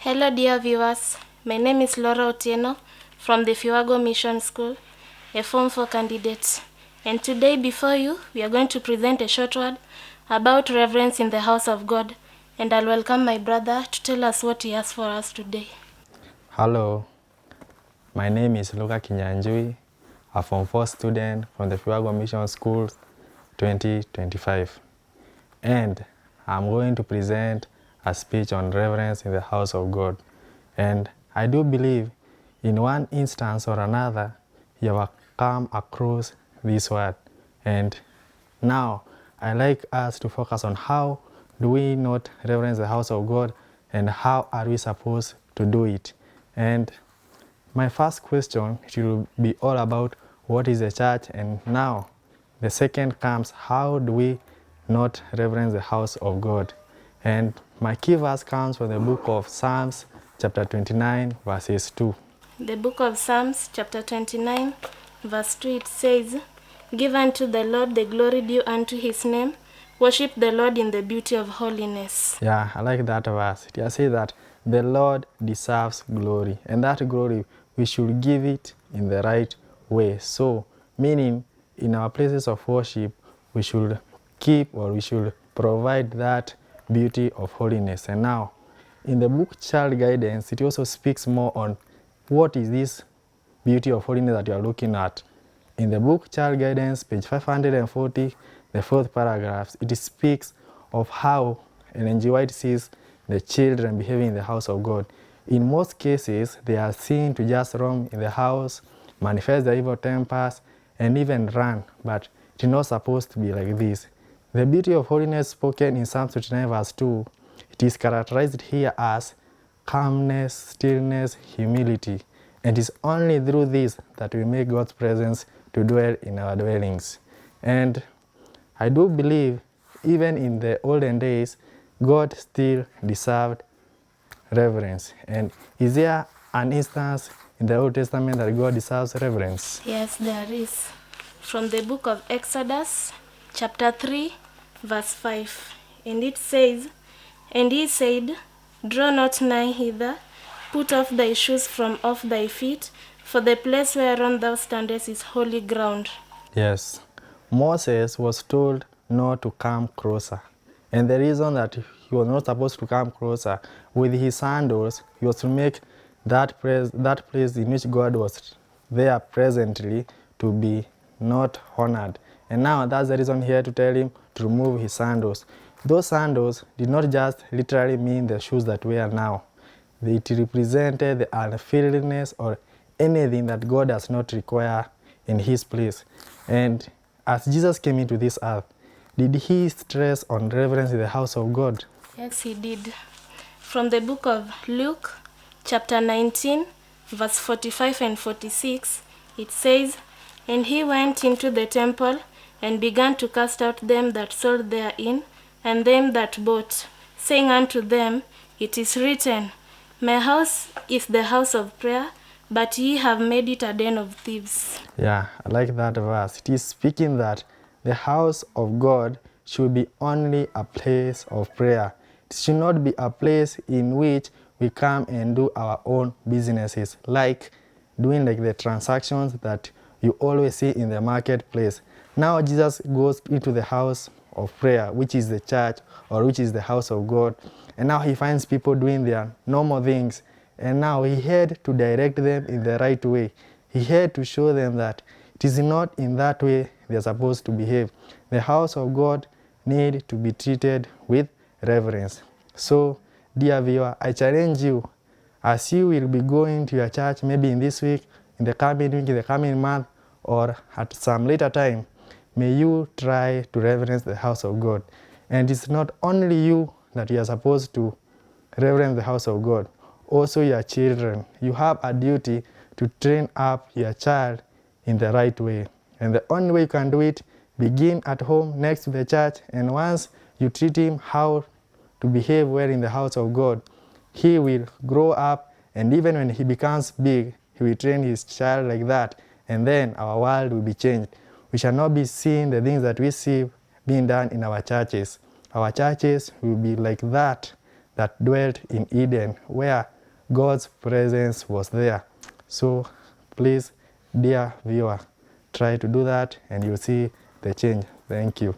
Hello dear viewers, my name is Laura Otieno from the Fiwagoh Mission School, a Form 4 candidate. And today before you, we are going to present a short word about reverence in the house of God. And I'll welcome my brother to tell us what he has for us today. Hello, my name is Luka Kinyanjui, a Form 4 student from the Fiwagoh Mission School 2025. And I'm going to present a speech on reverence in the house of God. And I do believe in one instance or another, you have come across this word. And now I like us to focus on how do we not reverence the house of God and how are we supposed to do it. And my first question, it will be all about what is the church, and now the second comes, how do we not reverence the house of God? And my key verse comes from the book of Psalms chapter 29 verses 2. The book of Psalms chapter 29 verse 2, it says, "Give unto the Lord the glory due unto his name. Worship the Lord in the beauty of holiness." Yeah, I like that verse. It says that the Lord deserves glory, and that glory we should give it in the right way. So, meaning in our places of worship, we should keep or we should provide that beauty of holiness. And now, in the book Child Guidance, it also speaks more on what is this beauty of holiness that you are looking at. In the book Child Guidance, page 540, the fourth paragraph, it speaks of how Ellen G. White sees the children behaving in the house of God. In most cases, they are seen to just roam in the house, manifest their evil tempers, and even run, but it is not supposed to be like this. The beauty of holiness spoken in Psalm 29 verse 2, it is characterized here as calmness, stillness, humility. And it is only through this that we make God's presence to dwell in our dwellings. And I do believe even in the olden days, God still deserved reverence. And is there an instance in the Old Testament that God deserves reverence? Yes, there is. From the book of Exodus, chapter 3, verse 5. And it says, "And he said, Draw not nigh hither, put off thy shoes from off thy feet, for the place whereon thou standest is holy ground." Yes, Moses was told not to come closer. And the reason that he was not supposed to come closer with his sandals, he was to make that place in which God was there presently to be not honored. And now that's the reason here to tell him to remove his sandals. Those sandals did not just literally mean the shoes that we are now. It represented the unfeelingness or anything that God does not require in his place. And as Jesus came into this earth, did he stress on reverence in the house of God? Yes, he did. From the book of Luke, chapter 19, verse 45 and 46, it says, "And he went into the temple and began to cast out them that sold therein, and them that bought, saying unto them, It is written, My house is the house of prayer, but ye have made it a den of thieves." Yeah, I like that verse. It is speaking that the house of God should be only a place of prayer. It should not be a place in which we come and do our own businesses, like doing like the transactions that you always see in the marketplace. Now Jesus goes into the house of prayer, which is the church or which is the house of God, and now he finds people doing their normal things, and now he had to direct them in the right way. He had to show them that it is not in that way they are supposed to behave. The house of God need to be treated with reverence. So, dear viewer, I challenge you, as you will be going to your church maybe in this week, in the coming month, or at some later time, may you try to reverence the house of God. And it's not only you that you are supposed to reverence the house of God, also your children. You have a duty to train up your child in the right way. And the only way you can do it, begin at home next to the church, and once you treat him how to behave well in the house of God, he will grow up, and even when he becomes big, he will train his child like that, and then our world will be changed. We shall not be seeing the things that we see being done in our churches. Our churches will be like that that dwelt in Eden, where God's presence was there. So please, dear viewer, try to do that and you'll see the change. Thank you.